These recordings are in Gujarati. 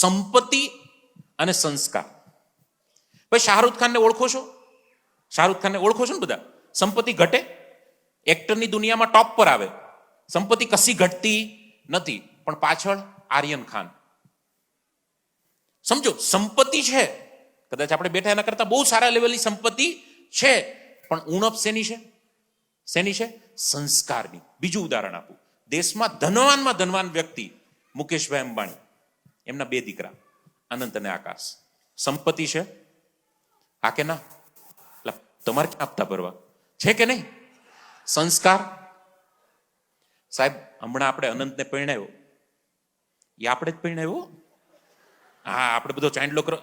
સંપત્તિ અને સંસ્કાર. ભાઈ શાહરૂખ ખાનને ઓળખો છો? શાહરૂખ ખાનને ઓળખો છો ને બધા? સંપત્તિ ઘટે, એક્ટરની દુનિયામાં ટોપ પર આવે, સંપત્તિ કશી ઘટતી નથી, પણ પાછળ આર્યન ખાન. સમજો, સંપત્તિ છે, કદાચ આપણે બેઠા એના કરતા બહુ સારા લેવલની સંપત્તિ છે, પણ ઉણપ શેની છે? શેની છે? સંસ્કારની. બીજું ઉદાહરણ આપું. દેશમાં ધનવાનમાં ધનવાન વ્યક્તિ મુકેશભાઈ અંબાણી, એમના 2 દીકરા અનંત અને આકાશ. સંપત્તિ છે? હા કે ના? તમારે ક્યાં આપતા ભરવા છે કે નહીં? સંસ્કાર. સાહેબ, હમણાં આપણે અનંતને પરણાવ્યો, એ આપણે જ પરણાવ્યો. હા, આપણે બધો ચાંદલો કરો,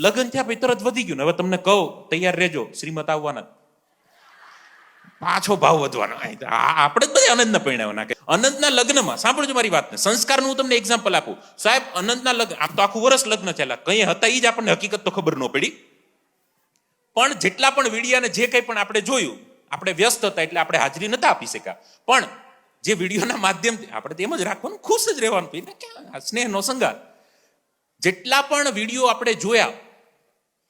લગ્ન થયા પછી તરત વધી ગયું ને. હવે તમને કહું, તૈયાર રહેજો, શ્રીમત આવવાના, પાછો ભાવ વધવાનો. આપણે જ બધા અનંતના પરણાવવાના. અનંતના લગ્નમાં સાંભળજો મારી વાતને, સંસ્કારનું હું તમને એક્ઝામ્પલ આપું. સાહેબ, અનંતના લગ્ન, આમ તો આખું વર્ષ લગ્ન થયેલા, કઈ હતા એ જ આપણને હકીકત તો ખબર ન પડી, પણ જેટલા પણ વિડીયો અને જે કંઈ પણ આપણે જોયું, આપણે વ્યસ્ત હતા એટલે આપણે હાજરી નતા આપી શક્યા, પણ જે વિડીયોના માધ્યમથી આપણે તો એમ જ રાખવાનું, ખુશ જ રહેવાનું, સ્નેહનો સંગાર. જેટલા પણ વિડીયો આપણે જોયા,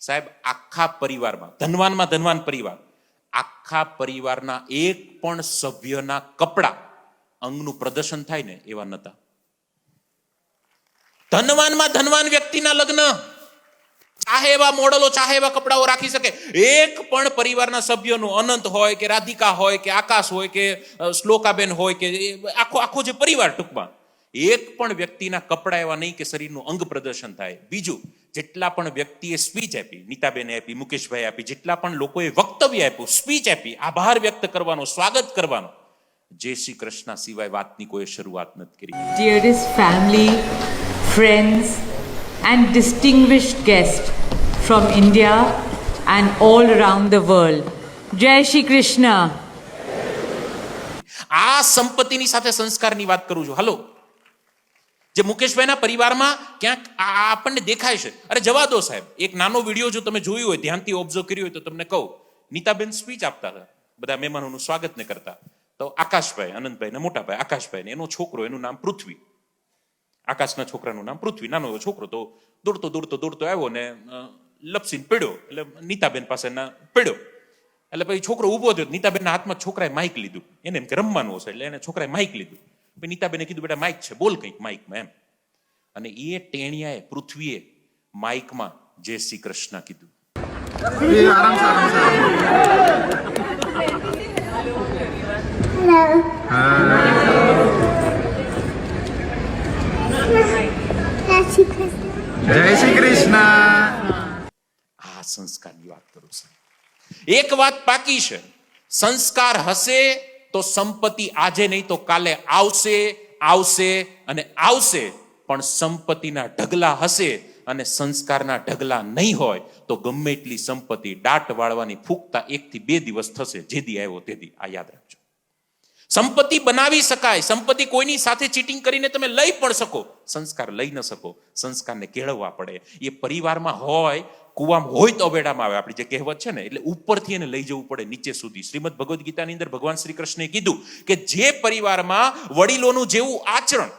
સાહેબ, આખા પરિવારમાં, ધનવાનમાં ધનવાન પરિવાર, આખા પરિવારના એક પણ સભ્યના કપડા, અંગનું પ્રદર્શન થાય ને એવા નતા. ધનવાનમાં ધનવાન વ્યક્તિના લગ્ન, ચાહે એવા મોડલો, ચાહે એવા કપડાઓ રાખી શકે, એક પણ પરિવારના સભ્યોનું, અનંત હોય કે રાધિકા હોય કે આકાશ હોય કે શ્લોકાબેન હોય કે આખો જે પરિવાર, ટૂંકમાં એક પણ વ્યક્તિના કપડા એવા નહીં કે શરીરનું અંગ પ્રદર્શન થાય. બીજું, જેટલા પણ વ્યક્તિએ સ્પીચ આપી, નીતાબેને આપી, મુકેશભાઈ આપી, જેટલા પણ લોકોએ વક્તવ્ય આપ્યું, સ્પીચ આપી, આભાર વ્યક્ત કરવાનો, સ્વાગત કરવાનો, જય શ્રી કૃષ્ણ સિવાય વાતની કોઈ શરૂઆત નથી કરી. Dearest family, friends and distinguished guests from India and all around the world, Jai Shri Krishna. આ સંપત્તિની સાથે સંસ્કારની વાત કરું છું. હલો, જે મુકેશભાઈના પરિવારમાં ક્યાંક આપણને દેખાય છે. અરે જવા દો સાહેબ, એક નાનો વિડીયો જો તમે જોયું હોય, ધ્યાનથી ઓબ્ઝર્વ કર્યું હોય તો તમને કહું, નીતાબેન સ્પીચ આપતા હતા, બધા મહેમાનોનું સ્વાગત ને કરતા, તો આકાશભાઈ, અનંતભાઈ ને મોટાભાઈ, આકાશભાઈ ને એનો છોકરો, એનું નામ પૃથ્વી, આકાશના છોકરાનું નામ પૃથ્વી, નાનો એવો છોકરો, તો દોડતો દોડતો દોડતો આવ્યો ને લપસીને પડ્યો, એટલે નીતાબેન પાસે પડ્યો, એટલે પછી છોકરો ઊભો થયો, નીતાબેનના હાથમાં છોકરાએ માઇક લીધું, એને એમ કે રમવાનું હશે, એટલે એને છોકરાએ માઇક લીધું. પછી નીતાબેને કીધું, બેટા માઇક છે, બોલ કંઈક માઇકમાં, એમ. અને એ ટેણિયાએ, પૃથ્વીએ માઇકમાં જય શ્રી કૃષ્ણ કીધું. જય શ્રી કૃષ્ણ. આ સંસ્કારની વાત કરું છું. એક વાત પાકી છે, સંસ્કાર હશે તો સંપત્તિ આજે નહીં તો કાલે આવશે, આવશે અને આવશે. પણ સંપત્તિના ઢગલા હશે અને સંસ્કારના ઢગલા નહીં હોય તો ગમે એટલી સંપત્તિ દાટ વાળવાની ફૂંકતા 1 થી 2 દિવસ થશે, જેદી આવ્યો તેદી. આ યાદ રાખજો. સંપત્તિ બનાવી શકાય, સંપત્તિ કોઈની સાથે ચીટિંગ કરીને તમે લઈ પણ શકો, સંસ્કાર લઈ ન શકો. સંસ્કારને કેળવવા પડે. એ પરિવારમાં હોય, કુવામાં હોય તો અવેડામાં આવે, આપણી જે કહેવત છે ને, એટલે ઉપરથી એને લઈ જવું પડે નીચે સુધી. શ્રીમદ ભગવદ્ ગીતાની અંદર ભગવાન શ્રી કૃષ્ણે કીધું કે જે પરિવારમાં વડીલોનું જેવું આચરણ,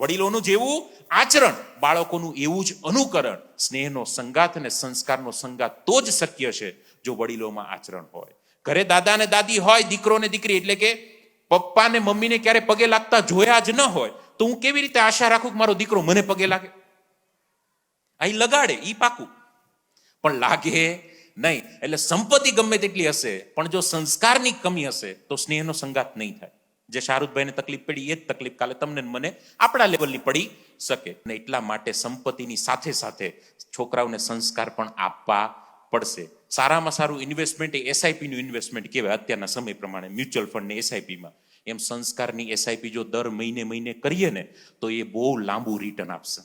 વડીલોનું જેવું આચરણ, બાળકોનું એવું જ અનુકરણ, સ્નેહનો સંગાત અને સંસ્કારનો સંગાત તો જ શક્ય છે જો વડીલોમાં આચરણ હોય. ઘરે દાદા ને દાદી હોય, દીકરો ને દીકરી, એટલે કે પપ્પા ને મમ્મીને ક્યારે પગે લાગતા જોયા જ ન હોય, તો હું કેવી રીતે આશા રાખું કે મારો દીકરો મને પગે લાગે? અહીં લગાડે ઈ પાકું, પણ લાગે નહીં. એટલે સંપત્તિ ગમે તેટલી હશે, પણ જો સંસ્કારની કમી હશે તો સ્નેહનો સંગાત નહીં થાય. જે શાહરૂખભાઈને તકલીફ પડી એ જ તકલીફ કાલે તમને મને આપણા લેવલની પડી શકે. અને એટલા માટે સંપત્તિની સાથે સાથે છોકરાઓને સંસ્કાર પણ આપવા પડશે. સારામાં સારું ઇન્વેસ્ટમેન્ટ એ એસઆઈપી નું ઇન્વેસ્ટમેન્ટ કહેવાય અત્યારના સમય પ્રમાણે, મ્યુચ્યુઅલ ફંડ ને એસઆઈપીમાં. એમ સંસ્કારની એસઆઈપી જો દર મહિને મહિને કરીએ ને તો એ બહુ લાંબુ રિટર્ન આપશે.